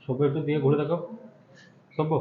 সব্য একটু দিয়ে ঘুরে দেখো সব্য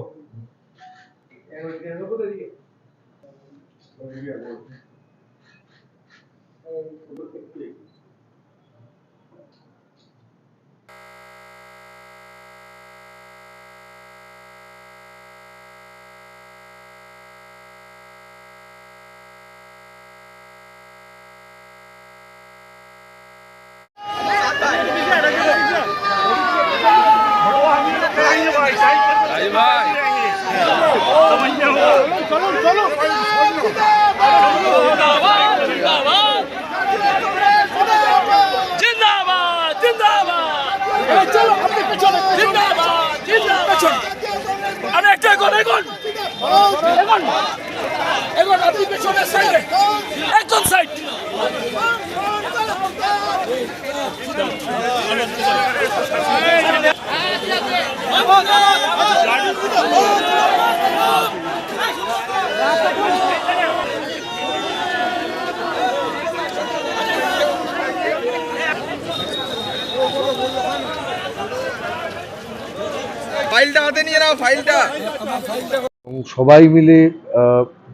ফাইলটা হাতে নিয়ে নাও, ফাইলটা। সবাই মিলে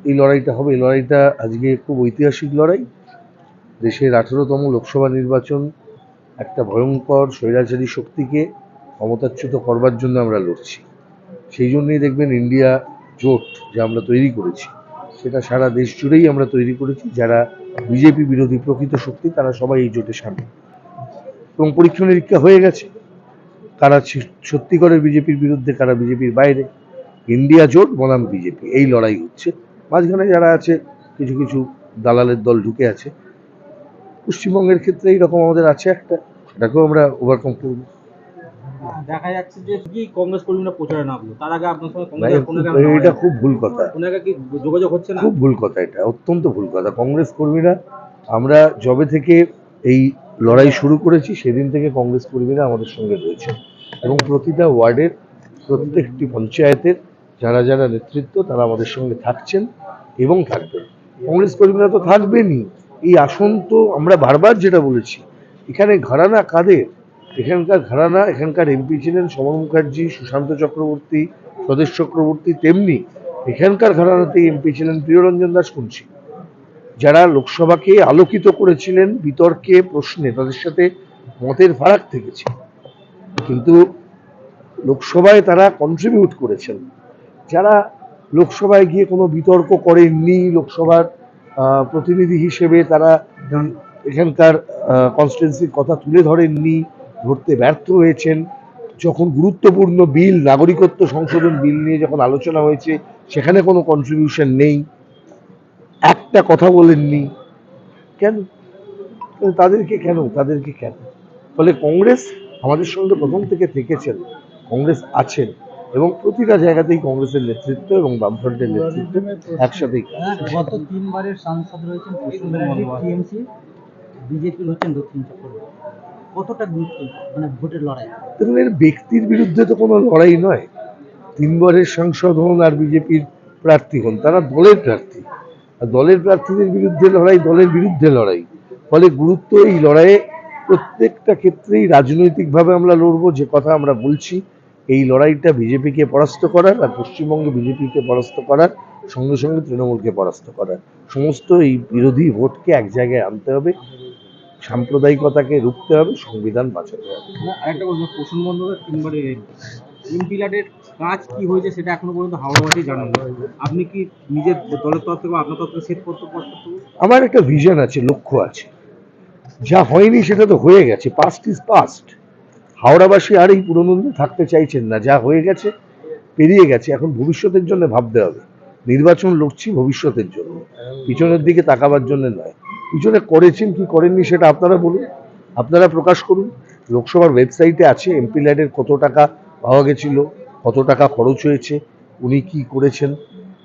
এই লড়াইটা হবে। এই লড়াইটা আজকে খুব ঐতিহাসিক লড়াই। দেশের 18তম লোকসভা নির্বাচন একটা ভয়ঙ্কর স্বৈরাচারী শক্তিকে ক্ষমতাচ্যুত করবার জন্য আমরা লড়ছি। সেই জন্যই দেখবেন ইন্ডিয়া জোট যা আমরা তৈরি করেছি, সেটা সারা দেশ জুড়েই আমরা তৈরি করেছি। যারা বিজেপি বিরোধী প্রকৃত শক্তি তারা সবাই এই জোটে সামিল, এবং পরীক্ষা নিরীক্ষা হয়ে গেছে কারা সত্যিকারের বিজেপির বিরুদ্ধে, কারা বিজেপির বাইরে। ইন্ডিয়া জোট বনাম বিজেপি, এই লড়াই হচ্ছে। মাঝখানে যারা আছে, কিছু কিছু দালালের দল ঢুকে আছে। পশ্চিমবঙ্গের ক্ষেত্রে এইরকম আমাদের আছে একটা, সেটাকেও আমরা ওভারকাম করব। দেখা যাচ্ছে যে কি কংগ্রেস কর্মীরা প্রচারে নামলো, তার আগে আপনার সঙ্গে এটা খুব ভুল কথা, কি যোগাযোগ হচ্ছে না? খুব ভুল কথা, এটা অত্যন্ত ভুল কথা। কংগ্রেস কর্মীরা, আমরা যবে থেকে এই লড়াই শুরু করেছি সেদিন থেকে কংগ্রেস কর্মীরা আমাদের সঙ্গে রয়েছে, এবং প্রতিটা ওয়ার্ডের প্রত্যেকটি পঞ্চায়েতের যারা যারা নেতৃত্ব তারা আমাদের সঙ্গে থাকছেন এবং থাকবেন। কংগ্রেস কর্মীরা তো থাকবেনই। এই আসন তো আমরা বারবার যেটা বলেছি, এখানে ঘরানা কাদের? এখানকার ঘরানা, এখানকার এমপি ছিলেন সমর মুখার্জি, সুশান্ত চক্রবর্তী, স্বদেশ চক্রবর্তী, তেমনি এখানকার ঘরানাতেই এমপি ছিলেন প্রিয়রঞ্জন দাস মুন্সি, যারা লোকসভাকে আলোকিত করেছিলেন বিতর্কে, প্রশ্নে তাদের সাথে মতের ফারাক থেকেছে, কিন্তু লোকসভায় তারা কন্ট্রিবিউট করেছেন। যারা লোকসভায় গিয়ে কোনো বিতর্ক করেননি, লোকসভার প্রতিনিধি হিসেবে তারা এখানকার কনস্টিটুয়েন্সির কথা তুলে ধরেননি, ধরতে ব্যর্থ হয়েছেন। যখন গুরুত্বপূর্ণ বিল, নাগরিকত্ব সংশোধন বিল নিয়ে যখন আলোচনা হয়েছে, সেখানে কোনো কন্ট্রিবিউশন নেই, একটা কথা বলেননি। কেন? তাদেরকে কেন? ফলে কংগ্রেস আমাদের সঙ্গে প্রথম থেকে থেকেছেন, কংগ্রেস আছেন, এবং প্রতিটা জায়গাতেই কংগ্রেসের নেতৃত্ব এবং বামফ্রন্টের নেতৃত্ব একসাথেই। গত 3 বারের সাংসদ রয়েছেন টিএমসি, বিজেপির হচ্ছেন দক্ষিণ চক্রবর্তী। কতটা গুরুত্ব মানে ভোটের লড়াই? দেখুন, এর ব্যক্তির বিরুদ্ধে তো কোনো লড়াই নয়। 3 বারের সাংসদ হন আর বিজেপির প্রার্থী হন, তারা দলের প্রার্থী। আর দলের প্রার্থীদের বিরুদ্ধে লড়াই দলের বিরুদ্ধে লড়াই। ফলে গুরুত্ব এই লড়াইয়ে প্রত্যেকটা ক্ষেত্রেই রাজনৈতিকভাবে আমরা লড়বো। যে কথা আমরা বলছি, এই লড়াইটা বিজেপিকে পরাস্ত করার, আর পশ্চিমবঙ্গে বিজেপিকে পরাস্ত করার সঙ্গে সঙ্গে তৃণমূলকে পরাস্ত করার। সমস্ত এই বিরোধী ভোটকে এক জায়গায় আনতে হবে, সাম্প্রদায়িকতাকে রুখতে হবে, সংবিধান বাঁচাতে হবে। আরেকটা কথা, প্রসূন বন্দ্যোপাধ্যায় 3 বারের এমপি ল্যাডের কাজ কি হয়েছে সেটা এখনো পর্যন্ত হাওড়াবাসী জানেন না। আপনি কি নিজের দলের তরফ থেকে আপনার তরফ থেকে সেট করতে পারছেন? আমার একটা ভিশন আছে, লক্ষ্য আছে। যা হয়নি সেটা তো হয়ে গেছে, পাস্ট ইজ পাস্ট। হাওড়াবাসী আর এই পুরনো থাকতে চাইছেন না। যা হয়ে গেছে পেরিয়ে গেছে, এখন ভবিষ্যতের জন্য ভাবতে হবে। নির্বাচন লড়ছি ভবিষ্যতের জন্য, পিছনের দিকে তাকাবার জন্য নয়। পিছনে করেছেন কি করেননি সেটা আপনারা বলুন, আপনারা প্রকাশ করুন। লোকসভার ওয়েবসাইটে আছে এমপি ল্যাডের কত টাকা পাওয়া গেছিল, কত টাকা খরচ হয়েছে, উনি কি করেছেন,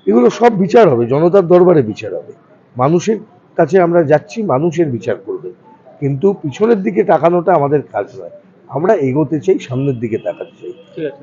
এগুলো সব বিচার হবে, জনতার দরবারে বিচার হবে। মানুষের কাছে আমরা যাচ্ছি, মানুষের বিচার করবে। কিন্তু পিছনের দিকে তাকানোটা আমাদের কাজ নয়। আমরা এগোতে চাই, সামনের দিকে তাকাতে চাই। ঠিক আছে।